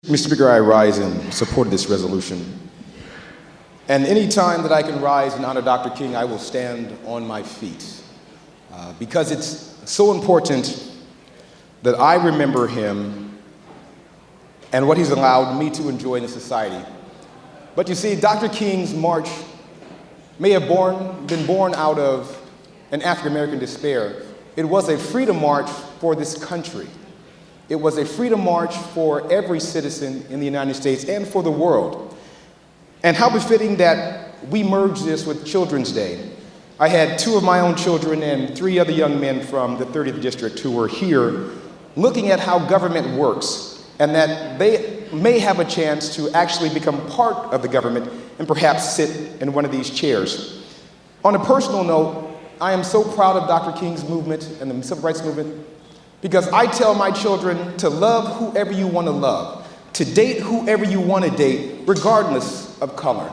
Mr. Speaker, I rise in support of this resolution. And any time that I can rise and honor Dr. King, I will stand on my feet because it's so important that I remember him and what he's allowed me to enjoy in society. But you see, Dr. King's march may have been born out of an African-American despair. It was a freedom march for this country. It was a freedom march for every citizen in the United States and for the world. And how befitting that we merge this with Children's Day. I had 2 of my own children and 3 other young men from the 30th District who were here looking at how government works and that they may have a chance to actually become part of the government and perhaps sit in one of these chairs. On a personal note, I am so proud of Dr. King's movement and the civil rights movement because I tell my children to love whoever you want to love, to date whoever you want to date, regardless of color.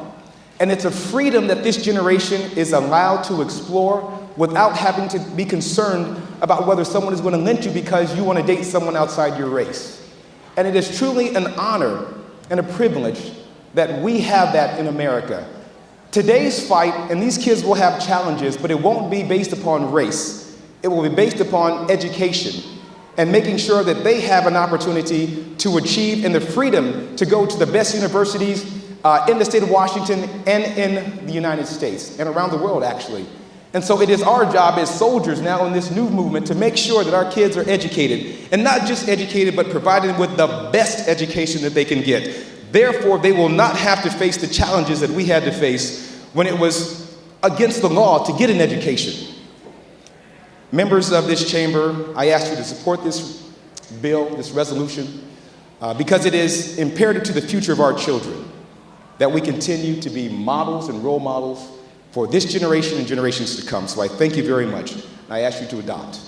And it's a freedom that this generation is allowed to explore without having to be concerned about whether someone is going to lynch you because you want to date someone outside your race. And it is truly an honor and a privilege that we have that in America. Today's fight, and these kids will have challenges, but it won't be based upon race. It will be based upon education and making sure that they have an opportunity to achieve and the freedom to go to the best universities in the state of Washington and in the United States and around the world, actually. And so it is our job as soldiers now in this new movement to make sure that our kids are educated, and not just educated, but provided with the best education that they can get. Therefore, they will not have to face the challenges that we had to face when it was against the law to get an education. Members of this chamber, I ask you to support this bill, this resolution, because it is imperative to the future of our children that we continue to be models and role models for this generation and generations to come. So I thank you very much. I ask you to adopt.